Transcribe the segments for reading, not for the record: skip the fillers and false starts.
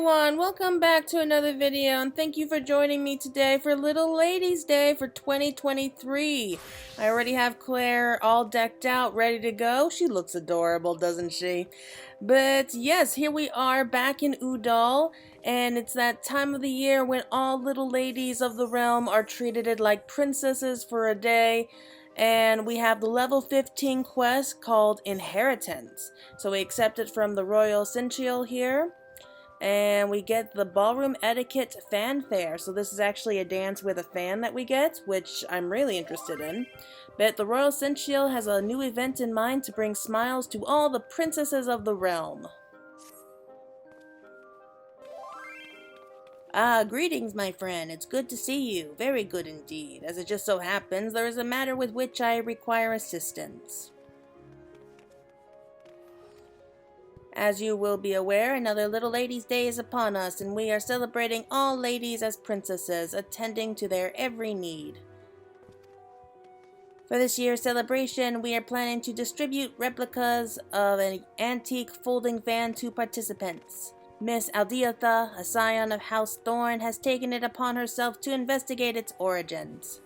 everyone, welcome back to another video and thank you for joining me today for Little Ladies Day for 2023. I already have Claire all decked out, ready to go. She looks adorable, doesn't she? But yes, here we are back in Ul'dah, and it's that time of the year when all little ladies of the realm are treated like princesses for a day. And we have the level 15 quest called Inheritance. So we accept it from the Royal Essential here. And we get the ballroom etiquette fanfare. So this is actually a dance with a fan that we get, which I'm really interested in. But the Royal Essential has a new event in mind to bring smiles to all the princesses of the realm. Greetings, my friend. It's good to see you. Very good indeed. As it just so happens, there is a matter with which I require assistance. As you will be aware, another Little Ladies' Day is upon us, and we are celebrating all ladies as princesses, attending to their every need. For this year's celebration, we are planning to distribute replicas of an antique folding fan to participants. Miss Ul'dah, a scion of House Thorn, has taken it upon herself to investigate its origins.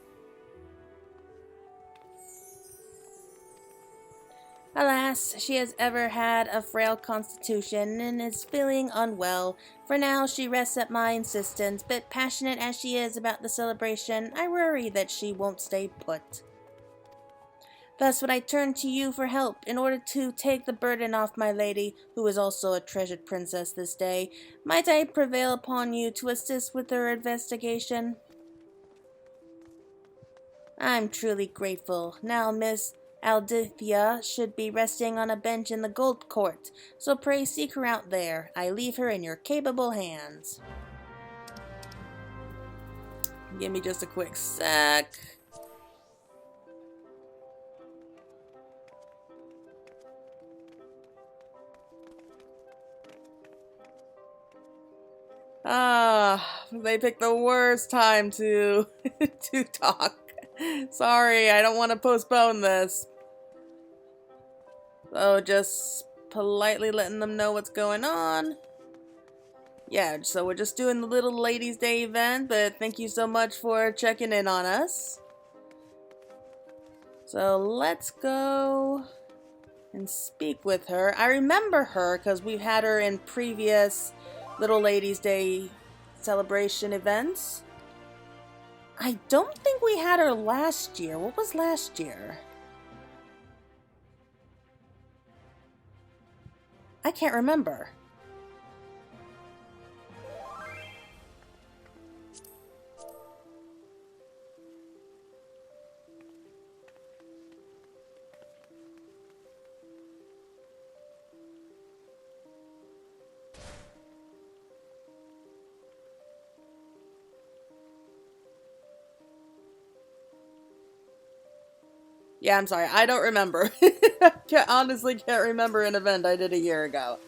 Alas, she has ever had a frail constitution and is feeling unwell. For now, she rests at my insistence, but passionate as she is about the celebration, I worry that she won't stay put. Thus would I turn to you for help in order to take the burden off my lady, who is also a treasured princess this day. Might I prevail upon you to assist with her investigation? I'm truly grateful. Now, Miss Ul'dah should be resting on a bench in the Gold Court, so pray seek her out there. I leave her in your capable hands. Give me just a quick sec. They picked the worst time to to talk. Sorry, I don't want to postpone this. So just politely letting them know what's going on. Yeah, so we're just doing the Little Ladies Day event, but thank you so much for checking in on us. So let's go and speak with her. I remember her because we've had her in previous Little Ladies Day celebration events. I don't think we had her last year. What was last year? I can't remember. Yeah, I'm sorry. I don't remember. Honestly can't remember an event I did a year ago.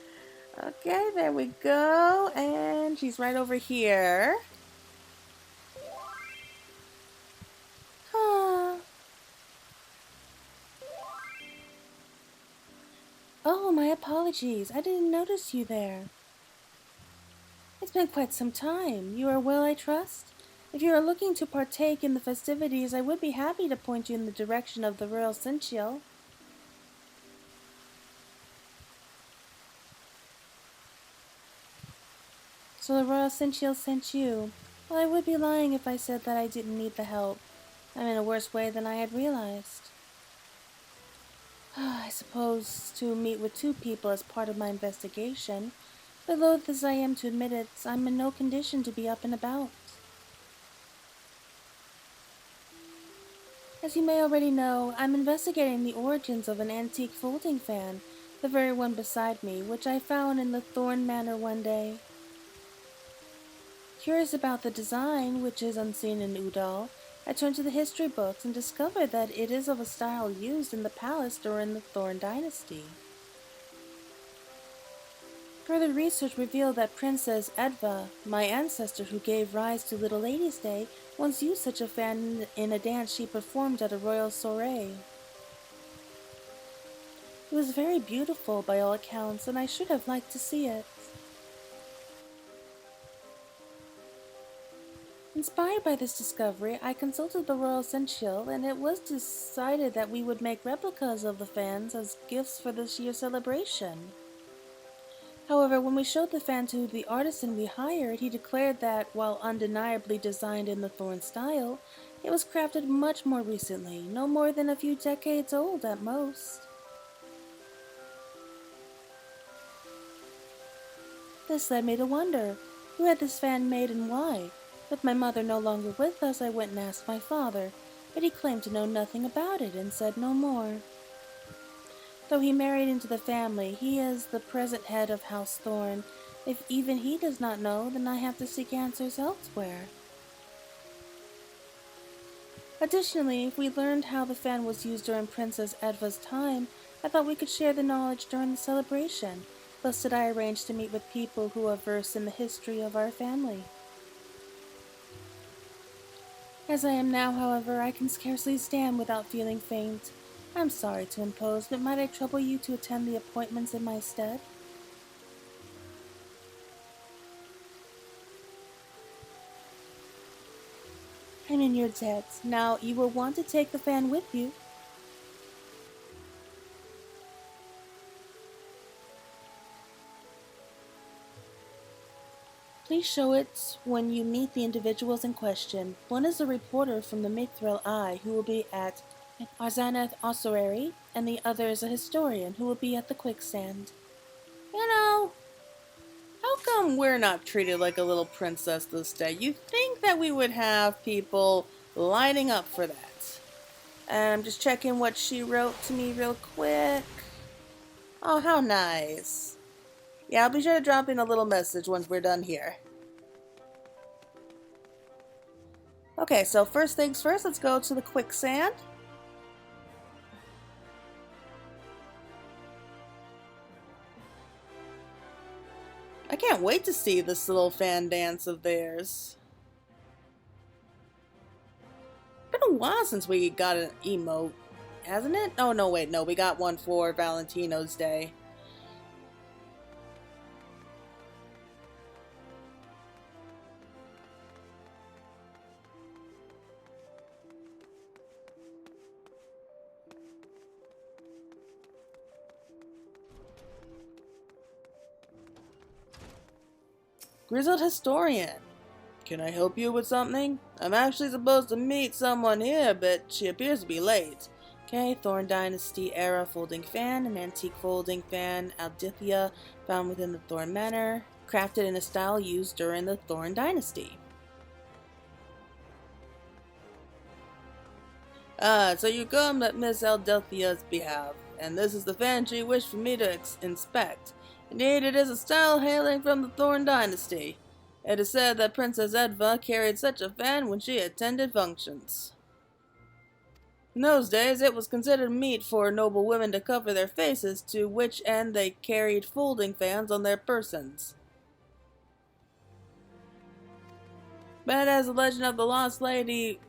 Okay, there we go. And she's right over here. Huh. Oh, my apologies. I didn't notice you there. It's been quite some time. You are well, I trust? If you are looking to partake in the festivities, I would be happy to point you in the direction of the Royal Essential. So the Royal Essential sent you. Well, I would be lying if I said that I didn't need the help. I'm in a worse way than I had realized. I suppose to meet with two people as part of my investigation, but loath as I am to admit it, I'm in no condition to be up and about. As you may already know, I'm investigating the origins of an antique folding fan, the very one beside me, which I found in the Thorn Manor one day. Curious about the design, which is unseen in Ul'dah, I turned to the history books and discovered that it is of a style used in the palace during the Thorn dynasty. Further research revealed that Princess Ul'dah, my ancestor who gave rise to Little Ladies' Day, once used such a fan in a dance she performed at a royal soiree. It was very beautiful by all accounts, and I should have liked to see it. Inspired by this discovery, I consulted the Royal Essential, and it was decided that we would make replicas of the fans as gifts for this year's celebration. However, when we showed the fan to the artisan we hired, he declared that, while undeniably designed in the Thorn style, it was crafted much more recently, no more than a few decades old at most. This led me to wonder, who had this fan made and why? With my mother no longer with us, I went and asked my father, but he claimed to know nothing about it and said no more. Though he married into the family, he is the present head of House Thorn. If even he does not know, then I have to seek answers elsewhere. Additionally, if we learned how the fan was used during Princess Edva's time, I thought we could share the knowledge during the celebration. Thus did I arrange to meet with people who are versed in the history of our family. As I am now, however, I can scarcely stand without feeling faint. I'm sorry to impose, but might I trouble you to attend the appointments in my stead? I'm in your debt. Now, you will want to take the fan with you. Please show it when you meet the individuals in question. One is a reporter from the Mithril Eye who will be at Arzanath Ossuary, and the other is a historian who will be at the Quicksand. You know, how come we're not treated like a little princess this day? You'd think that we would have people lining up for that. I'm just checking what she wrote to me real quick. Oh, how nice. Yeah, I'll be sure to drop in a little message once we're done here. Okay, so first things first, let's go to the Quicksand. I can't wait to see this little fan dance of theirs. It's been a while since we got an emote, hasn't it? Oh, no, wait, no, we got one for Valentino's Day. Grizzled Historian. Can I help you with something? I'm actually supposed to meet someone here, but she appears to be late. Okay, Thorn Dynasty era folding fan, an antique folding fan, Aldithia, found within the Thorn Manor, crafted in a style used during the Thorn Dynasty. So you come at Miss Aldithia's behalf, and this is the fan she wished for me to inspect. Indeed, it is a style hailing from the Thorn Dynasty. It is said that Princess Edva carried such a fan when she attended functions. In those days, it was considered meet for noble women to cover their faces, to which end they carried folding fans on their persons. But as the legend of the Lost Lady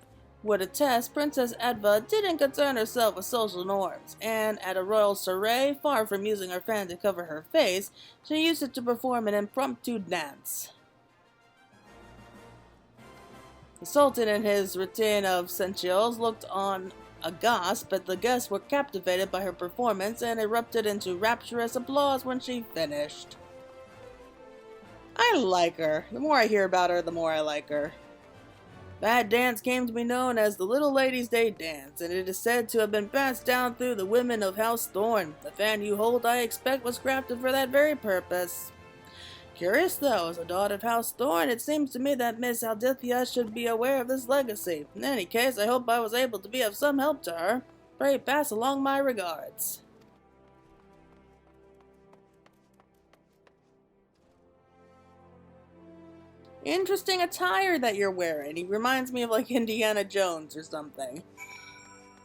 would attest, Princess Edva didn't concern herself with social norms, and at a royal soiree, far from using her fan to cover her face, she used it to perform an impromptu dance. The Sultan and his retinue of sensuals looked on aghast, but the guests were captivated by her performance and erupted into rapturous applause when she finished. I like her. The more I hear about her, the more I like her. That dance came to be known as the Little Ladies' Day Dance, and it is said to have been passed down through the women of House Thorn. The fan you hold, I expect, was crafted for that very purpose. Curious though, as a daughter of House Thorn, it seems to me that Miss Aldithia should be aware of this legacy. In any case, I hope I was able to be of some help to her. Pray pass along my regards. Interesting attire that you're wearing. He reminds me of like Indiana Jones or something.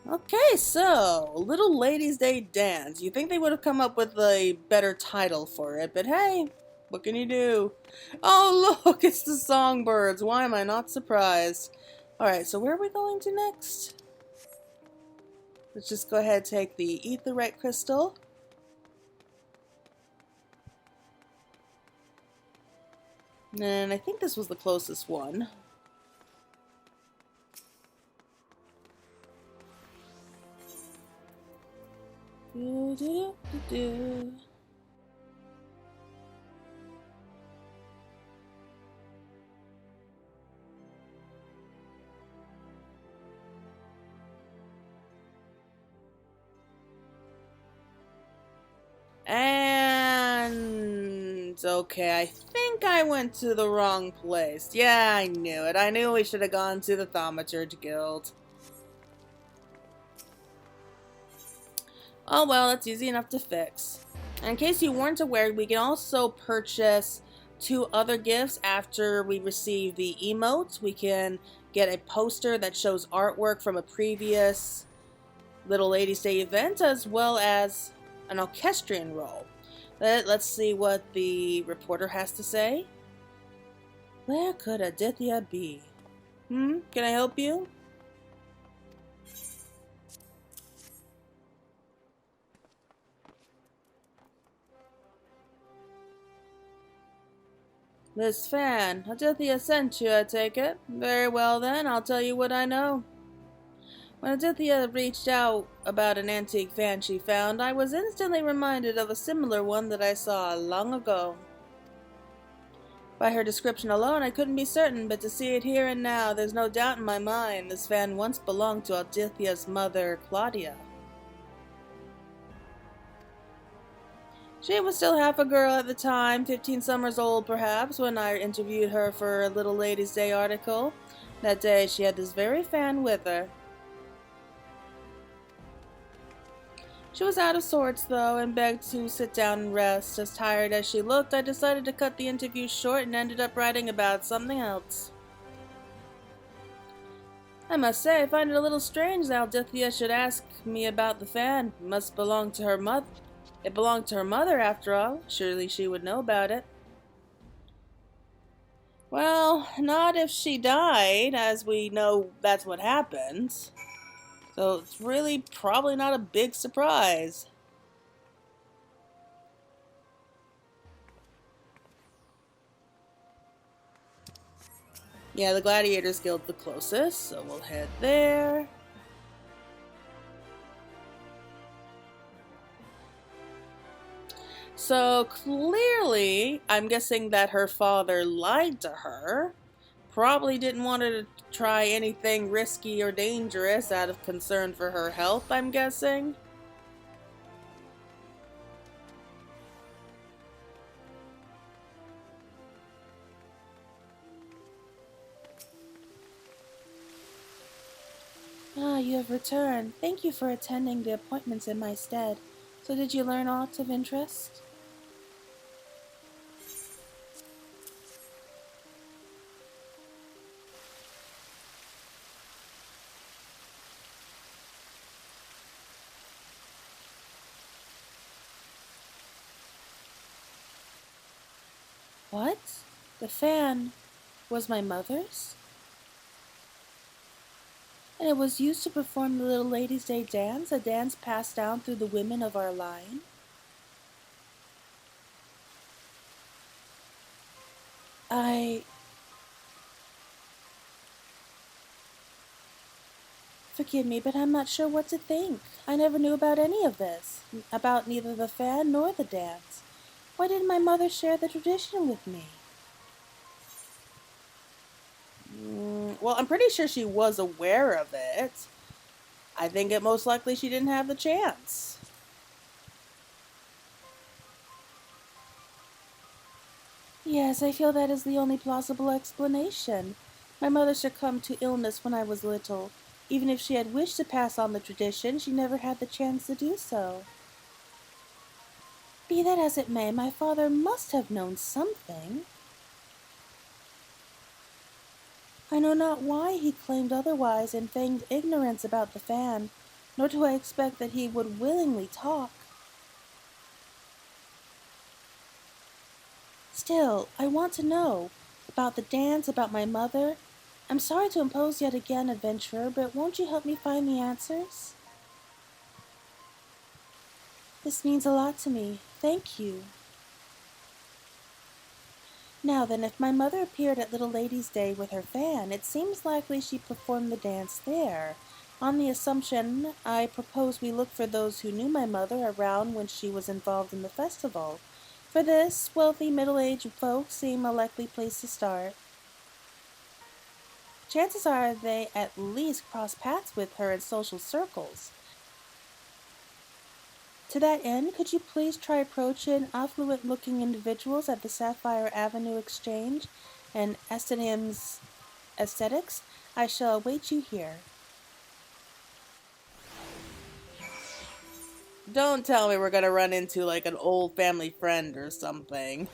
Okay, so, Little Ladies' Day Dance. You think they would have come up with a better title for it, but hey, what can you do? Oh, look, it's the songbirds. Why am I not surprised? Alright, so where are we going to next? Let's just go ahead and take the Aetheryte Crystal. And I think this was the closest one. Do, do, do, do. And okay, I think I went to the wrong place. Yeah, I knew it. I knew we should have gone to the Thaumaturge Guild. Oh well, that's easy enough to fix. And in case you weren't aware, we can also purchase 2 other gifts after we receive the emotes. We can get a poster that shows artwork from a previous Little Ladies Day event, as well as an orchestrion roll. Let's see what the reporter has to say. Where could Aditya be? Can I help you? Miss Fan, Aditya sent you, I take it. Very well then, I'll tell you what I know. When Aditya reached out about an antique fan she found, I was instantly reminded of a similar one that I saw long ago. By her description alone, I couldn't be certain, but to see it here and now, there's no doubt in my mind this fan once belonged to Aditya's mother, Claudia. She was still half a girl at the time, 15 summers old perhaps, when I interviewed her for a Little Ladies' Day article. That day, she had this very fan with her. She was out of sorts, though, and begged to sit down and rest. As tired as she looked, I decided to cut the interview short and ended up writing about something else. I must say, I find it a little strange that Aditya should ask me about the fan. It must belong to her mother. It belonged to her mother, after all. Surely she would know about it. Well, not if she died, as we know that's what happens. So it's really probably not a big surprise. Yeah, the Gladiators Guild's the closest, so we'll head there. So clearly, I'm guessing that her father lied to her. Probably didn't want her to try anything risky or dangerous out of concern for her health, I'm guessing. Ah, you have returned. Thank you for attending the appointments in my stead. So did you learn aught of interest? What? The fan was my mother's? And it was used to perform the Little Ladies' Day dance, a dance passed down through the women of our line? Forgive me, but I'm not sure what to think. I never knew about any of this, about neither the fan nor the dance. Why didn't my mother share the tradition with me? Well, I'm pretty sure she was aware of it. I think it most likely she didn't have the chance. Yes, I feel that is the only plausible explanation. My mother succumbed to illness when I was little. Even if she had wished to pass on the tradition, she never had the chance to do so. Be that as it may, my father must have known something. I know not why he claimed otherwise and feigned ignorance about the fan, nor do I expect that he would willingly talk. Still, I want to know about the dance, about my mother. I'm sorry to impose yet again, adventurer, but won't you help me find the answers? This means a lot to me. Thank you. Now then, if my mother appeared at Little Ladies' Day with her fan, it seems likely she performed the dance there. On the assumption, I propose we look for those who knew my mother around when she was involved in the festival. For this, wealthy middle-aged folks seem a likely place to start. Chances are they at least cross paths with her in social circles. To that end, could you please try approaching affluent-looking individuals at the Sapphire Avenue Exchange and Estonham's Aesthetics? I shall await you here. Don't tell me we're gonna run into like an old family friend or something.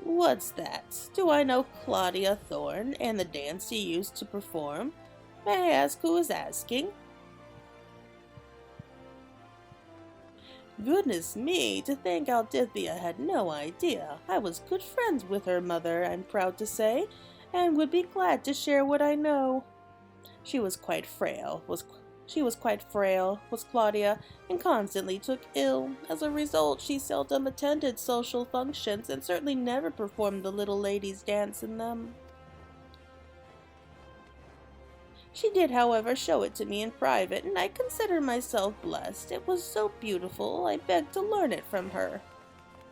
What's that? Do I know Claudia Thorne and the dance you used to perform? May I ask who is asking? Goodness me, to think Ul'dah had no idea. I was good friends with her mother, I'm proud to say, and would be glad to share what I know. She was quite frail, was Claudia, and constantly took ill. As a result, she seldom attended social functions and certainly never performed the little ladies' dance in them. She did, however, show it to me in private, and I consider myself blessed. It was so beautiful, I begged to learn it from her.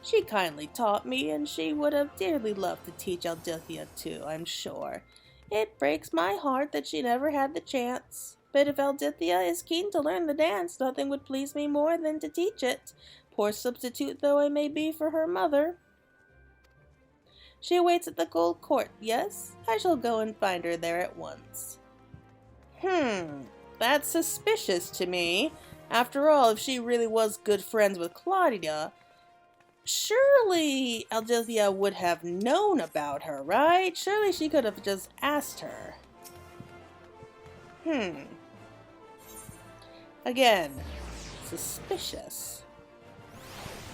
She kindly taught me, and she would have dearly loved to teach Ul'dah too, I'm sure. It breaks my heart that she never had the chance. But if Ul'dah is keen to learn the dance, nothing would please me more than to teach it, poor substitute though I may be for her mother. She awaits at the Gold Court, yes? I shall go and find her there at once. That's suspicious to me. After all, if she really was good friends with Claudia, surely Ul'dah would have known about her, right? Surely she could have just asked her. Again, suspicious.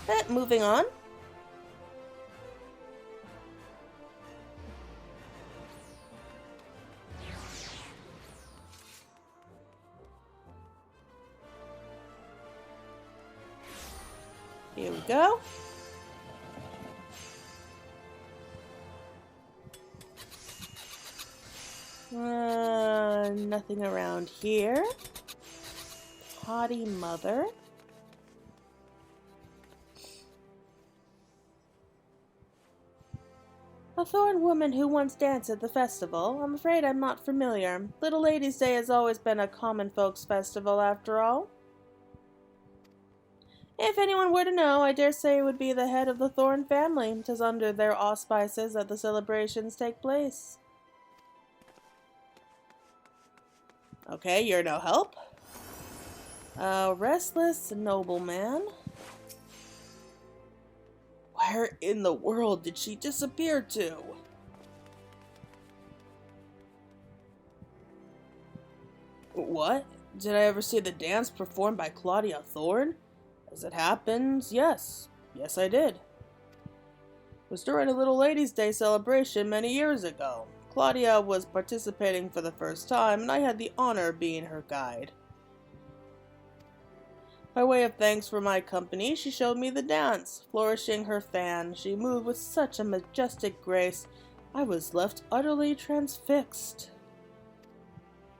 But moving on. Here we go. Nothing around here. Haughty mother. A Thorn woman who once danced at the festival. I'm afraid I'm not familiar. Little Ladies' Day has always been a common folks' festival, after all. If anyone were to know, I dare say it would be the head of the Thorn family. 'Tis under their auspices that the celebrations take place. Okay, you're no help. A restless nobleman. Where in the world did she disappear to? What? Did I ever see the dance performed by Claudia Thorne? As it happens, yes. Yes, I did. It was during a Little Ladies' Day celebration many years ago. Claudia was participating for the first time, and I had the honor of being her guide. By way of thanks for my company, she showed me the dance. Flourishing her fan, she moved with such a majestic grace, I was left utterly transfixed.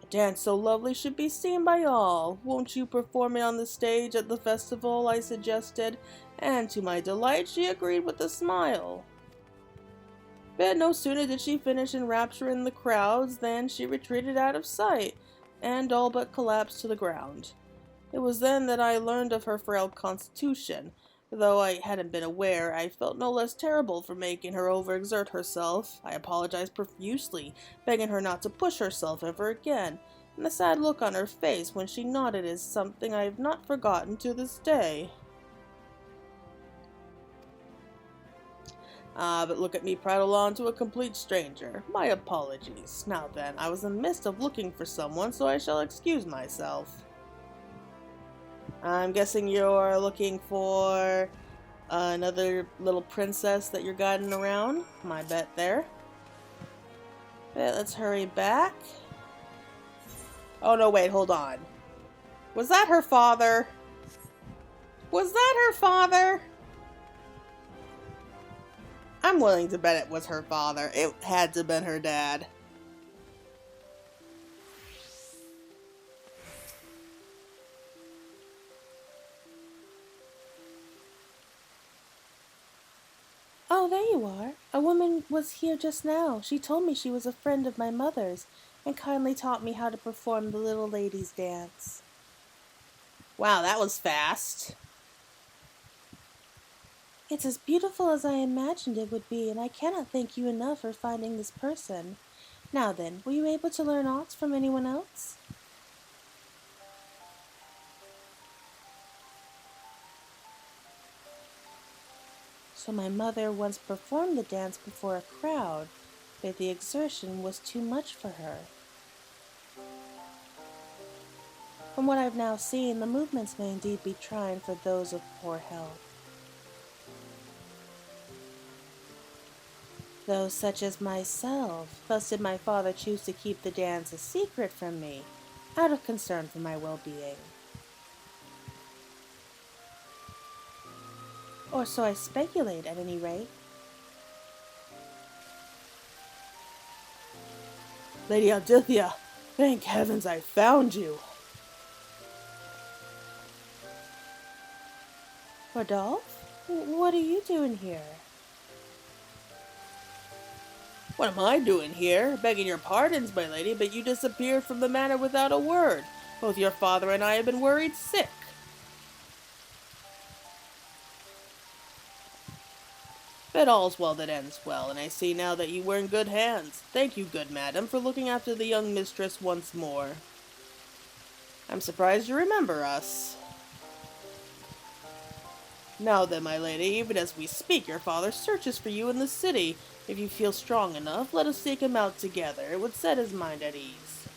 A dance so lovely should be seen by all. Won't you perform it on the stage at the festival? I suggested, and to my delight she agreed with a smile. But no sooner did she finish enrapturing the crowds than she retreated out of sight, and all but collapsed to the ground. It was then that I learned of her frail constitution. Though I hadn't been aware, I felt no less terrible for making her overexert herself. I apologized profusely, begging her not to push herself ever again, and the sad look on her face when she nodded is something I have not forgotten to this day. But look at me prattle on to a complete stranger. My apologies. Now then, I was in the midst of looking for someone, so I shall excuse myself. I'm guessing you're looking for another little princess that you're guiding around. My bet there. Let's hurry back. Oh no, wait, hold on. Was that her father? Was that her father? I'm willing to bet it was her father. It had to have been her dad. Oh, there you are. A woman was here just now. She told me she was a friend of my mother's and kindly taught me how to perform the little lady's dance. Wow, that was fast. It's as beautiful as I imagined it would be, and I cannot thank you enough for finding this person. Now then, were you able to learn aught from anyone else? So my mother once performed the dance before a crowd, but the exertion was too much for her. From what I've now seen, the movements may indeed be trying for those of poor health. Those such as myself, thus did my father choose to keep the dance a secret from me, out of concern for my well-being. Or so I speculate, at any rate. Lady Ul'dah, thank heavens I found you. Rodolphe? What are you doing here? What am I doing here? Begging your pardons, my lady, but you disappeared from the manor without a word. Both your father and I have been worried sick. But all's well that ends well, and I see now that you were in good hands. Thank you, good madam, for looking after the young mistress once more. I'm surprised you remember us. Now then, my lady, even as we speak, your father searches for you in the city. If you feel strong enough, let us seek him out together. It would set his mind at ease.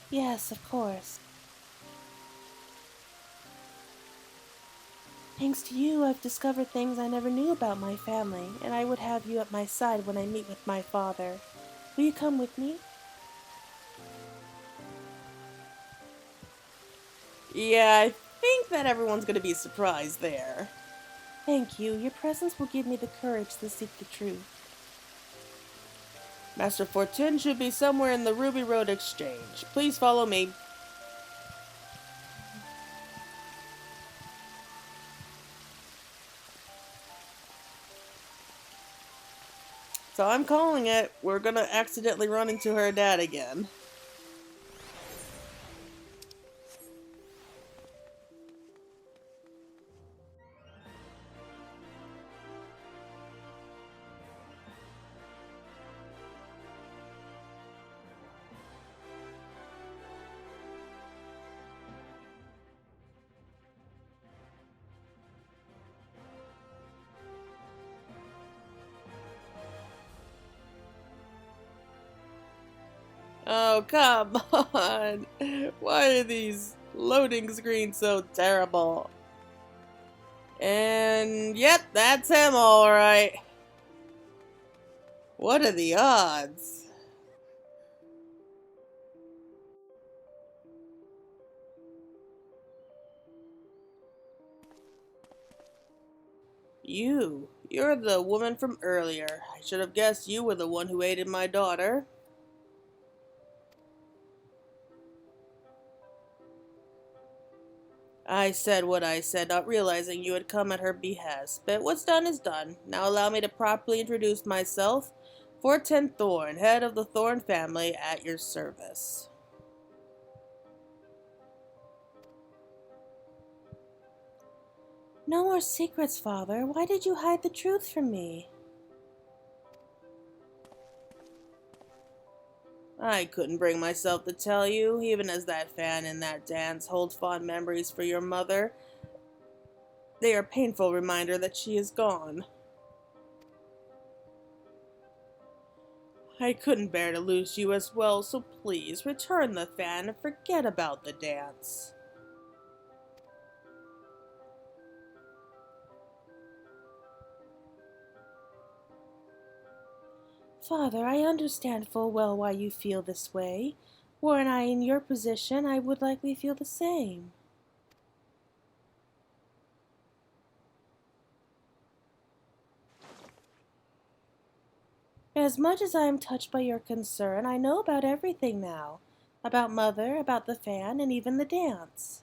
Yes, of course. Thanks to you, I've discovered things I never knew about my family, and I would have you at my side when I meet with my father. Will you come with me? Yeah, I think that everyone's going to be surprised there. Thank you. Your presence will give me the courage to seek the truth. Master Fortune should be somewhere in the Ruby Road Exchange. Please follow me. So I'm calling it. We're gonna accidentally run into her dad again. Oh, come on. Why are these loading screens so terrible? And yep, that's him alright. What are the odds? You're the woman from earlier. I should have guessed you were the one who aided my daughter. I said what I said, not realizing you had come at her behest. But what's done is done. Now allow me to properly introduce myself. Fortin Thorn, head of the Thorn family, at your service. No more secrets, Father. Why did you hide the truth from me? I couldn't bring myself to tell you, even as that fan in that dance holds fond memories for your mother. They are a painful reminder that she is gone. I couldn't bear to lose you as well, so please return the fan and forget about the dance. Father, I understand full well why you feel this way. Were I in your position, I would likely feel the same. As much as I am touched by your concern, I know about everything now. About Mother, about the fan, and even the dance.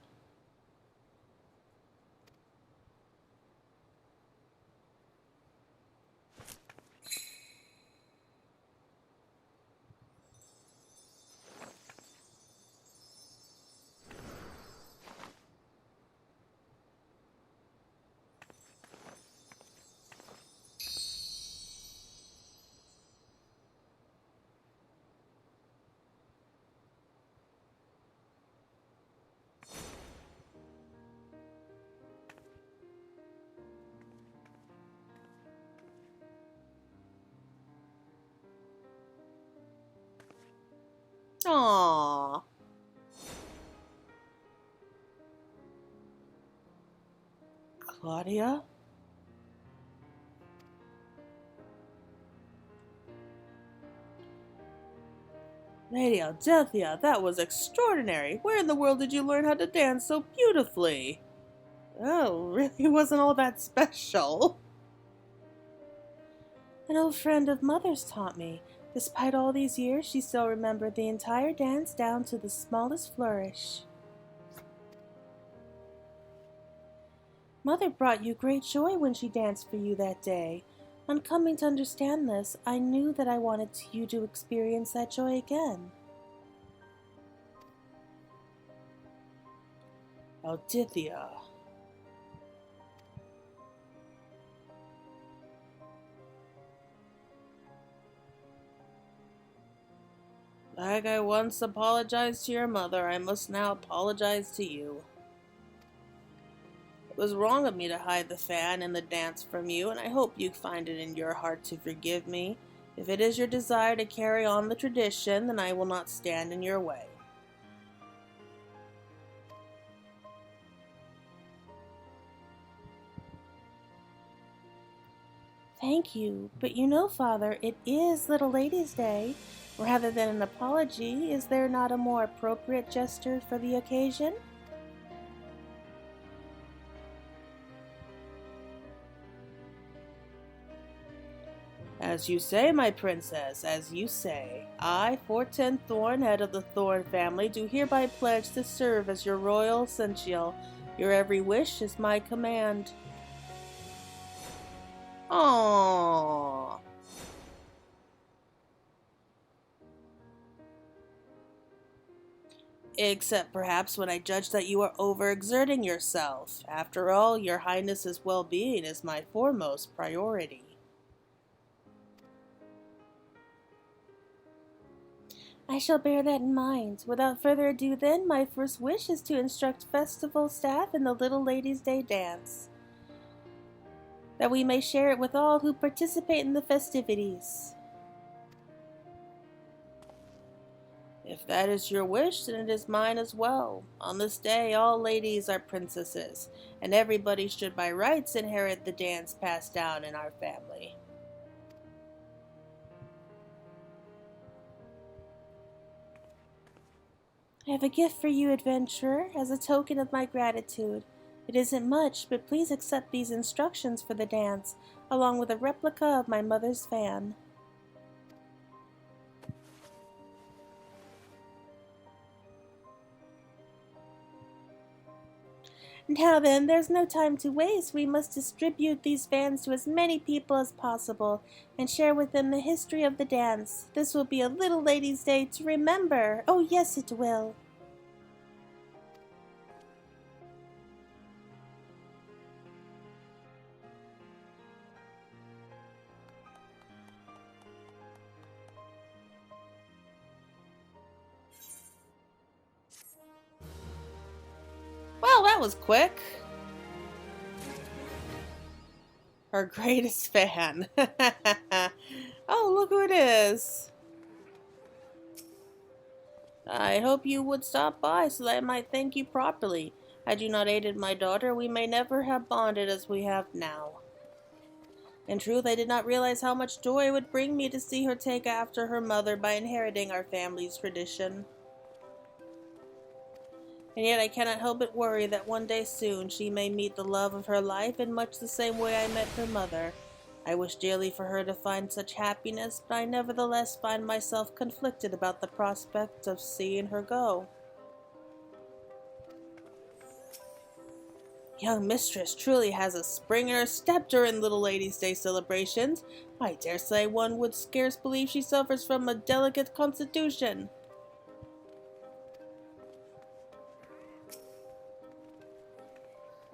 Aww. Claudia? Lady Aldecia, that was extraordinary. Where in the world did you learn how to dance so beautifully? Oh, really wasn't all that special. An old friend of Mother's taught me. Despite all these years, she still remembered the entire dance down to the smallest flourish. Mother brought you great joy when she danced for you that day. On coming to understand this, I knew that I wanted you to experience that joy again. Aldecia. Like I once apologized to your mother, I must now apologize to you. It was wrong of me to hide the fan and the dance from you, and I hope you find it in your heart to forgive me. If it is your desire to carry on the tradition, then I will not stand in your way. Thank you, but you know, Father, it is Little Lady's Day. Rather than an apology, is there not a more appropriate gesture for the occasion? As you say, my princess, as you say. I, Fortin Thorn, head of the Thorn family, do hereby pledge to serve as your royal seneschal. Your every wish is my command. Aww. Except perhaps when I judge that you are overexerting yourself. After all, your highness's well-being is my foremost priority. I shall bear that in mind. Without further ado then, my first wish is to instruct festival staff in the Little Ladies' Day dance, that we may share it with all who participate in the festivities. If that is your wish, then it is mine as well. On this day, all ladies are princesses, and everybody should by rights inherit the dance passed down in our family. I have a gift for you, adventurer, as a token of my gratitude. It isn't much, but please accept these instructions for the dance, along with a replica of my mother's fan. Now then, there's no time to waste. We must distribute these fans to as many people as possible and share with them the history of the dance. This will be a Little Ladies' Day to remember. Oh, yes, it will. Well, that was quick. Her greatest fan. Oh, look who it is. I hope you would stop by so that I might thank you properly. Had you not aided my daughter, we may never have bonded as we have now. In truth, I did not realize how much joy it would bring me to see her take after her mother by inheriting our family's tradition. And yet I cannot help but worry that one day soon she may meet the love of her life in much the same way I met her mother. I wish dearly for her to find such happiness, but I nevertheless find myself conflicted about the prospect of seeing her go. Young mistress truly has a spring in her step during Little Ladies' Day celebrations. I dare say one would scarce believe she suffers from a delicate constitution.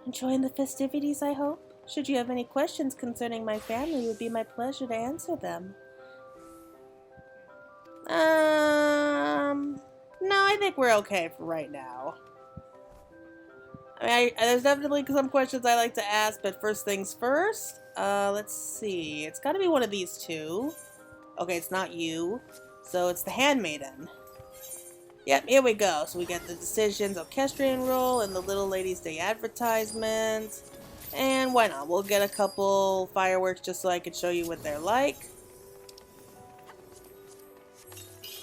Enjoying the festivities, I hope? Should you have any questions concerning my family, it would be my pleasure to answer them. No, I think we're okay for right now. I mean, there's definitely some questions I like to ask, but first things first. Let's see. It's got to be one of these two. Okay, it's not you. So it's the handmaiden. Yep, here we go. So we got the decisions, orchestrion role, and the Little Ladies' Day advertisement. And why not? We'll get a couple fireworks just so I can show you what they're like.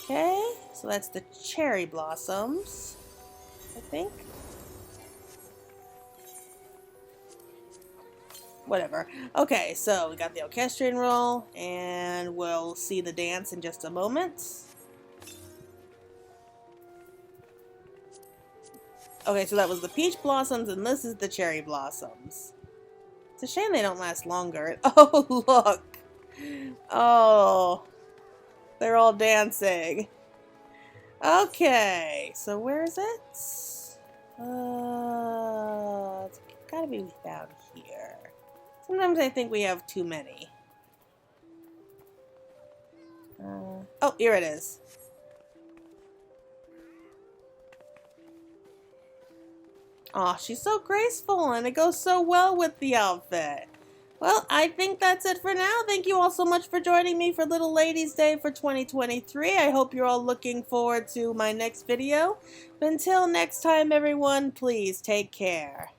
Okay, so that's the cherry blossoms, I think. Whatever. Okay, so we got the orchestrion roll, and we'll see the dance in just a moment. Okay, so that was the peach blossoms, and this is the cherry blossoms. It's a shame they don't last longer. Oh, look! Oh, they're all dancing. Okay, so where is it? It's gotta be down here. Sometimes I think we have too many. Oh, here it is. Aw, she's so graceful, and it goes so well with the outfit. Well, I think that's it for now. Thank you all so much for joining me for Little Ladies' Day for 2023. I hope you're all looking forward to my next video. But until next time, everyone, please take care.